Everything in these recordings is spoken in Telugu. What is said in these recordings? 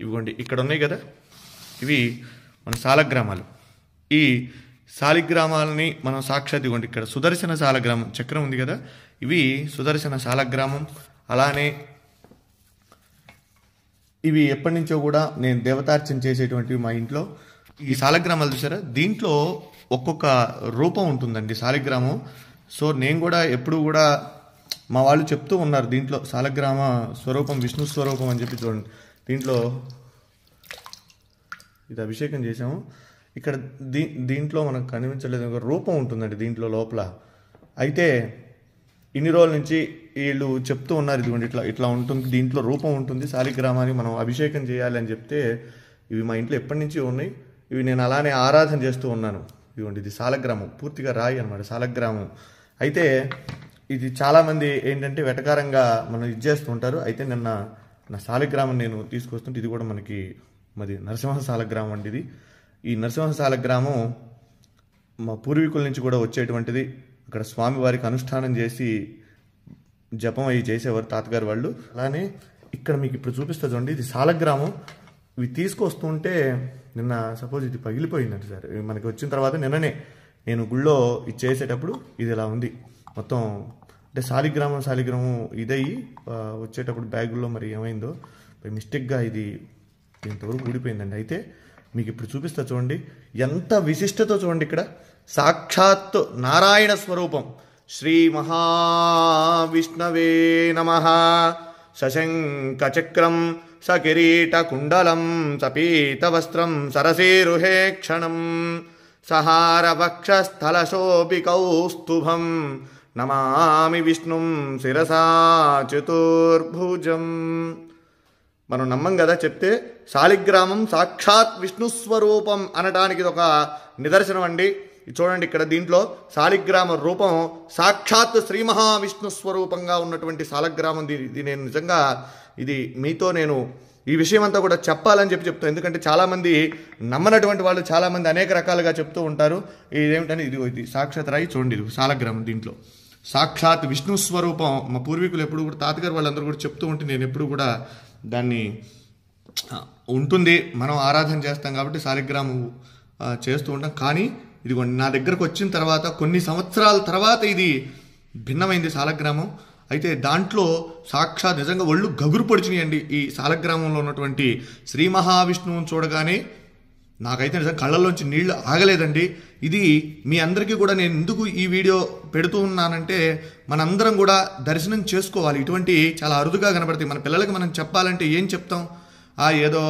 ఇవిగోండి ఇక్కడ ఉన్నాయి కదా, ఇవి మన సాలగ్రామాలు. ఈ సాలిగ్రామాలని మనం సాక్షాత్ ఇవ్వండి, ఇక్కడ సుదర్శన సాలగ్రామం చక్రం ఉంది కదా, ఇవి సుదర్శన సాలగ్రామం. అలానే ఇవి ఎప్పటి నుంచో కూడా నేను దేవతార్చన చేసేటువంటివి మా ఇంట్లో. ఈ సాలగ్రామాలు చూసారా, దీంట్లో ఒక్కొక్క రూపం ఉంటుందండి సాలిగ్రామం. సో నేను కూడా ఎప్పుడు కూడా మా వాళ్ళు చెప్తూ ఉన్నారు, దీంట్లో సాలగ్రామ స్వరూపం విష్ణు స్వరూపం అని చెప్పి. చూడండి దీంట్లో ఇది అభిషేకం చేసాము. ఇక్కడ దీంట్లో మనకు కనిపించలేదు, ఒక రూపం ఉంటుందండి దీంట్లో లోపల. అయితే ఇన్ని రోజుల నుంచి వీళ్ళు చెప్తూ ఉన్నారు, ఇదిగోండి ఇట్లా ఇట్లా ఉంటుంది, దీంట్లో రూపం ఉంటుంది, సాలిగ్రామాన్ని మనం అభిషేకం చేయాలి అని చెప్తే ఇవి మా ఇంట్లో ఎప్పటి నుంచి ఉన్నాయి. ఇవి నేను అలానే ఆరాధన చేస్తూ ఉన్నాను. ఇదిగోండి ఇది సాలగ్రామం, పూర్తిగా రాయి అనమాట సాలగ్రామం. అయితే ఇది చాలామంది ఏంటంటే వెటకారంగా మనం ఇది చేస్తూ ఉంటారు. అయితే నిన్న నా సాలగ్రామం నేను తీసుకొస్తుంటే ఇది కూడా మనకి మాది నరసింహ సాలగ్రామం అండి. ఇది ఈ నరసింహ సాలగ్రామం మా పూర్వీకుల నుంచి కూడా వచ్చేటువంటిది. అక్కడ స్వామివారికి అనుష్ఠానం చేసి జపం అవి చేసేవారు తాతగారు వాళ్ళు. అలానే ఇక్కడ మీకు ఇప్పుడు చూపిస్తా చూడండి, ఇది సాలగ్రామం. ఇవి తీసుకొస్తుంటే నిన్న సపోజ్ ఇది పగిలిపోయిందండి సార్. మనకి వచ్చిన తర్వాత నిన్ననే నేను గుళ్ళో ఇది చేసేటప్పుడు ఇది ఇలా ఉంది మొత్తం. అంటే సాలిగ్రామం ఇదయ్యి వచ్చేటప్పుడు బ్యాగుల్లో మరి ఏమైందో మిస్టేక్గా ఇది ఇంతవరకు ఊడిపోయిందండి. అయితే మీకు ఇప్పుడు చూపిస్తా చూడండి, ఎంత విశిష్టతో చూడండి. ఇక్కడ సాక్షాత్ నారాయణ స్వరూపం. శ్రీ మహావిష్ణవే నమః. సశంఖ చక్రం సకిరీట కుండలం సపీత వస్త్రం సరసేరుహే క్షణం సహార వక్షస్థలశోపి కౌస్తుభం నమామి విష్ణుం శిరసా చతుర్భుజం. మనం నమ్మం కదా చెప్తే. సాలిగ్రామం సాక్షాత్ విష్ణు స్వరూపం అనడానికి ఇది ఒక నిదర్శనం అండి. చూడండి ఇక్కడ దీంట్లో సాలిగ్రామ రూపం సాక్షాత్ శ్రీ మహావిష్ణు స్వరూపంగా ఉన్నటువంటి సాలగ్రామం. ఇది నేను నిజంగా ఇది మీతో నేను ఈ విషయం అంతా కూడా చెప్పాలని చెప్తాను. ఎందుకంటే చాలామంది నమ్మనటువంటి వాళ్ళు చాలామంది అనేక రకాలుగా చెప్తూ ఉంటారు. ఇదేమిటని ఇది సాక్షాత్ రాయి చూడండి, ఇది సాలగ్రామం. దీంట్లో సాక్షాత్ విష్ణు స్వరూపం. మా పూర్వీకులు ఎప్పుడు కూడా తాతగారు వాళ్ళందరూ కూడా చెప్తూ ఉంటే నేను ఎప్పుడు కూడా దాన్ని ఉంటుంది, మనం ఆరాధన చేస్తాం కాబట్టి సాలిగ్రామం చేస్తూ ఉంటాం. కానీ ఇదిగోండి నా దగ్గరకు వచ్చిన తర్వాత కొన్ని సంవత్సరాల తర్వాత ఇది భిన్నమైంది సాలగ్రామం. అయితే దాంట్లో సాక్షాత్ నిజంగా ఒళ్ళు గగురు పొడిచినాయండి. ఈ సాలగ్రామంలో ఉన్నటువంటి శ్రీ మహావిష్ణువుని చూడగానే నాకైతే నిజంగా కళ్ళల్లోంచి నీళ్లు ఆగలేదండి. ఇది మీ అందరికీ కూడా నేను ఎందుకు ఈ వీడియో పెడుతూ ఉన్నానంటే మనందరం కూడా దర్శనం చేసుకోవాలి. ఇటువంటి చాలా అరుదుగా కనబడతాయి. మన పిల్లలకి మనం చెప్పాలంటే ఏం చెప్తాం, ఏదో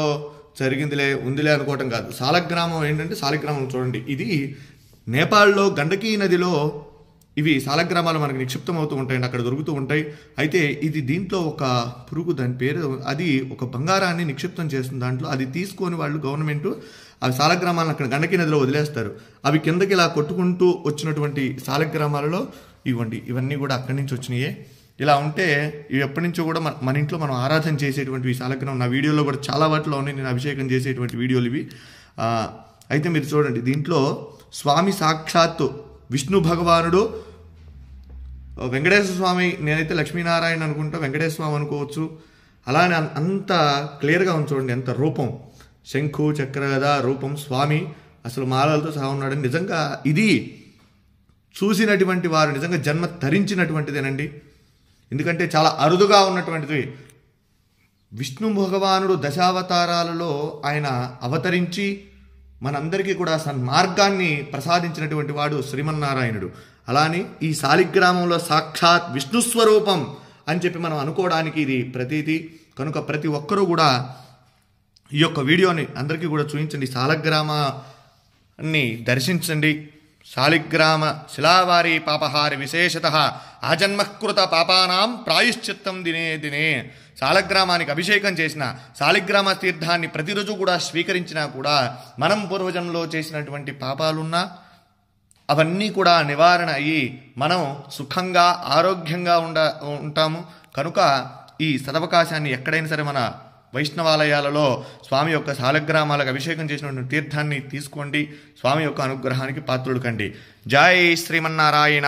జరిగిందిలే ఉందిలే అనుకోవటం కాదు. సాలగ్రామం ఏంటంటే సాలిగ్రామం చూడండి, ఇది నేపాల్లో గండకీ నదిలో ఇవి సాలగ్రామాలు మనకు నిక్షిప్తం అవుతూ ఉంటాయండి, అక్కడ దొరుకుతూ ఉంటాయి. అయితే ఇది దీంట్లో ఒక పురుగు, దాని పేరు, అది ఒక బంగారాన్ని నిక్షిప్తం చేస్తుంది దాంట్లో. అది తీసుకొని వాళ్ళు గవర్నమెంట్ ఆ సాలగ్రామాలను అక్కడ గండకీ నదిలో వదిలేస్తారు. అవి కిందకి ఇలా కొట్టుకుంటూ వచ్చినటువంటి సాలగ్రామాలలో ఇవన్నీ కూడా అక్కడి నుంచి వచ్చినాయే. ఇలా ఉంటే ఇవి ఎప్పటి నుంచో కూడా మన ఇంట్లో మనం ఆరాధన చేసేటువంటి ఈ సాలగ్రామం నా వీడియోలో కూడా చాలా వాటిలో ఉన్నాయి, నేను అభిషేకం చేసేటువంటి వీడియోలు ఇవి. అయితే మీరు చూడండి దీంట్లో స్వామి సాక్షాత్తు విష్ణు భగవానుడు, వెంకటేశ్వర స్వామి, నేనైతే లక్ష్మీనారాయణ అనుకుంటా, వెంకటేశ్వర స్వామి అనుకోవచ్చు. అలానే అంత క్లియర్గా ఉంది చూడండి, ఎంత రూపం, శంఖు చక్ర గదా రూపం, స్వామి అసలు మాలలతో సహా ఉన్నాడు. నిజంగా ఇది చూసినటువంటి వారు నిజంగా జన్మ ధరించినటువంటిదేనండి. ఎందుకంటే చాలా అరుదుగా ఉన్నటువంటిది. విష్ణు భగవానుడు దశావతారాలలో ఆయన అవతరించి మనందరికీ కూడా సన్మార్గాన్ని ప్రసాదించినటువంటి వాడు శ్రీమన్నారాయణుడు. అలానే ఈ సాలిగ్రామంలో సాక్షాత్ విష్ణు స్వరూపం అని చెప్పి మనం అనుకోవడానికి ఇది ప్రతీది. కనుక ప్రతి ఒక్కరూ కూడా ఈ యొక్క వీడియోని అందరికీ కూడా చూపించండి, సాలగ్రామాన్ని దర్శించండి. సాలిగ్రామ శిలావారి పాపహారి విశేషతః ఆజన్మకృత పాపానాం ప్రాయశ్చిత్తం దినే దినే. సాలగ్రామానికి అభిషేకం చేసిన, సాలిగ్రామ తీర్థాన్ని ప్రతిరోజు కూడా స్వీకరించినా కూడా మనం పూర్వజన్మలో చేసినటువంటి పాపాలున్నా అవన్నీ కూడా నివారణ అయ్యి మనం సుఖంగా ఆరోగ్యంగా ఉంటాము. కనుక ఈ సదవకాశాన్ని ఎక్కడైనా సరే మన వైష్ణవాలయాలలో స్వామి యొక్క సాలగ్రామాలకు అభిషేకం చేసినటువంటి తీర్థాన్ని తీసుకోండి. స్వామి యొక్క అనుగ్రహానికి పాత్రులు కండి. జై శ్రీమన్నారాయణ.